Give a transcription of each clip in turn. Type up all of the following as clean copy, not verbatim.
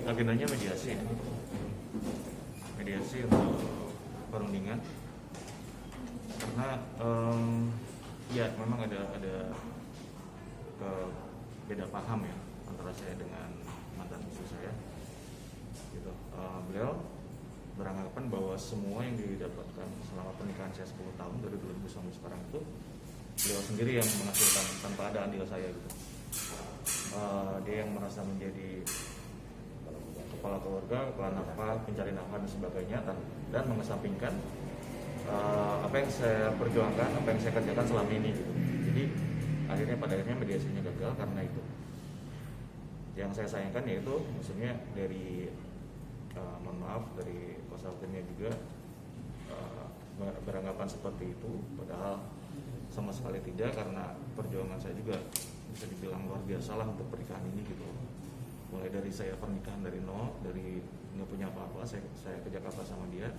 agendanya mediasi untuk perundingan, karena ya memang ada beda paham ya antara saya dengan mantan istri saya gitu. Beliau beranggapan bahwa semua yang didapatkan selama pernikahan saya 10 tahun dari 2000 sampai sekarang itu beliau sendiri yang menghasilkan tanpa ada andil saya gitu. Dia yang merasa menjadi kepala keluarga, kepala nafkah, pencari nafkah dan sebagainya, dan mengesampingkan apa yang saya perjuangkan, apa yang saya kerjakan selama ini gitu. Jadi pada akhirnya mediasinya gagal karena itu. Yang saya sayangkan yaitu maksudnya dari mohon maaf dari kuasa hukumnya juga beranggapan seperti itu, padahal sama sekali tidak, karena perjuangan saya juga bisa dibilang luar biasa lah untuk pernikahan ini gitu. Mulai dari saya pernikahan dari nol, dari nggak punya apa-apa, saya ke Jakarta sama dia.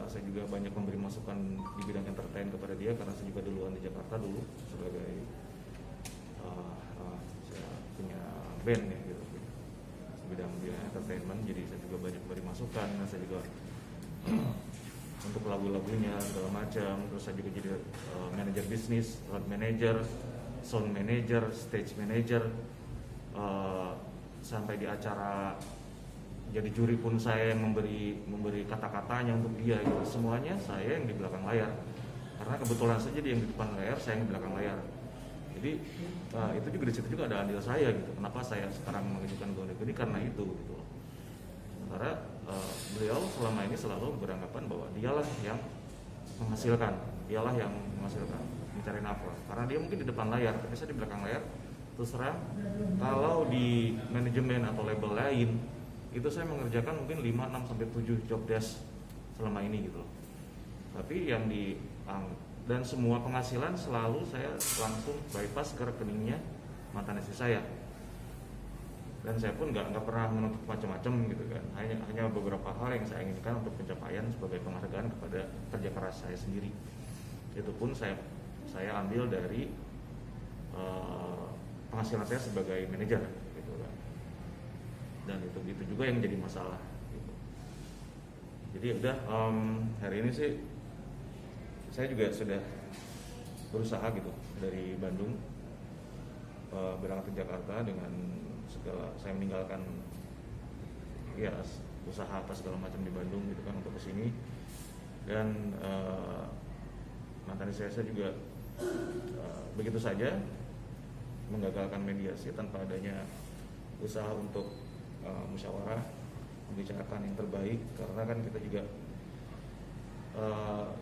Saya juga banyak memberi masukan di bidang entertain kepada dia karena saya juga duluan di Jakarta dulu sebagai saya punya band ya gitu, bidang entertainment, jadi saya juga banyak memberi masukan. Saya juga untuk lagu-lagunya segala macam, terus saya juga jadi manajer bisnis, road manager, sound manager, stage manager, sampai di acara jadi juri pun saya yang memberi kata-katanya untuk dia gitu. Semuanya saya yang di belakang layar, karena kebetulan saja dia yang di depan layar, saya yang di belakang layar. Jadi itu juga di situ juga ada andil saya gitu. Kenapa saya sekarang mengajukan Go ini karena itu gitu. Sementara beliau selama ini selalu beranggapan bahwa dialah yang menghasilkan, mencari nafkah. Karena dia mungkin di depan layar, tapi saya di belakang layar. Terus terang, kalau di manajemen atau label lain itu saya mengerjakan mungkin 5, 6 sampai 7 job desk selama ini gitu loh. Tapi yang dan semua penghasilan selalu saya langsung bypass ke rekeningnya mantan istri saya. Dan saya pun nggak pernah menuntut macam-macam gitu kan. Hanya beberapa hal yang saya inginkan untuk pencapaian sebagai penghargaan kepada kerja keras saya sendiri. Itu pun saya ambil dari penghasilan saya sebagai manajer gitu kan. Dan itu juga yang jadi masalah gitu. Jadi udah hari ini sih saya juga sudah berusaha gitu dari Bandung berangkat ke Jakarta dengan segala, saya meninggalkan ya usaha apa segala macam di Bandung gitu kan untuk kesini. Dan mantan istri saya juga begitu saja menggagalkan mediasi tanpa adanya usaha untuk musyawarah, membicarakan yang terbaik, karena kan kita juga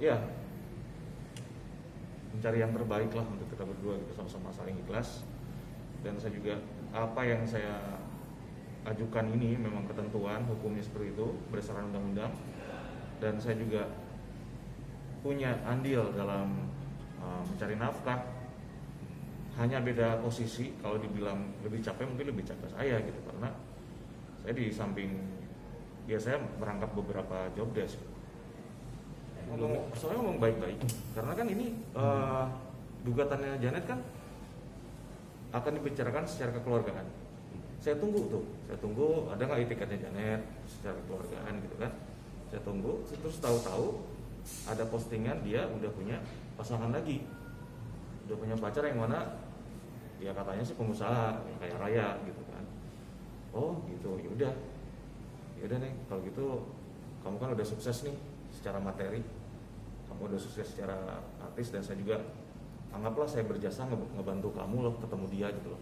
ya mencari yang terbaik lah untuk kita berdua gitu, sama-sama saling ikhlas. Dan saya juga apa yang saya ajukan ini memang ketentuan hukumnya seperti itu berdasarkan undang-undang, dan saya juga punya andil dalam mencari nafkah. Hanya beda posisi, kalau dibilang lebih capek mungkin lebih capek saya gitu, karena saya di samping ya saya merangkap beberapa job desk. Soalnya ngomong baik-baik, karena kan ini gugatannya Janet kan akan dibicarakan secara kekeluargaan. Saya tunggu ada nggak tiketnya Janet secara kekeluargaan gitu kan. Saya tunggu, terus tahu-tahu ada postingan dia udah punya pasangan lagi, udah punya pacar yang mana ya katanya sih pengusaha kaya raya gitu kan. Oh gitu, yaudah nih kalau gitu kamu kan udah sukses nih secara materi, kamu udah sukses secara artis, dan saya juga anggaplah saya berjasa ngebantu kamu loh ketemu dia gitu loh.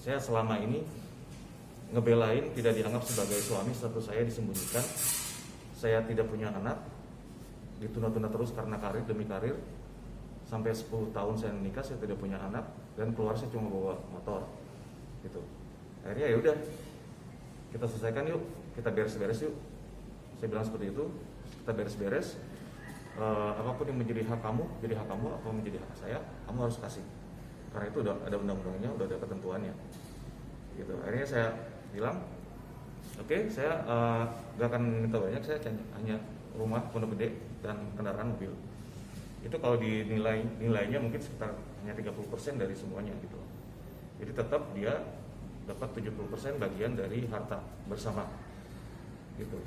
Saya selama ini ngebelain tidak dianggap sebagai suami, status saya disembunyikan, saya tidak punya anak, ditunda-tunda terus karena karir demi karir. Sampai 10 tahun saya menikah, saya tidak punya anak, dan keluar saya cuma bawa motor gitu. Akhirnya ya udah, kita selesaikan yuk, kita beres-beres yuk. Saya bilang seperti itu, kita beres-beres. Apapun yang menjadi hak kamu, jadi hak kamu. Apa yang menjadi hak saya, kamu harus kasih. Karena itu udah ada undang-undangnya, udah ada ketentuannya gitu. Akhirnya saya bilang, oke, saya gak akan minta banyak, saya hanya rumah Pondok Gede dan kendaraan mobil. Itu kalau nilainya mungkin sekitar hanya 30% dari semuanya gitu. Jadi tetap dia dapat 70% bagian dari harta bersama gitu.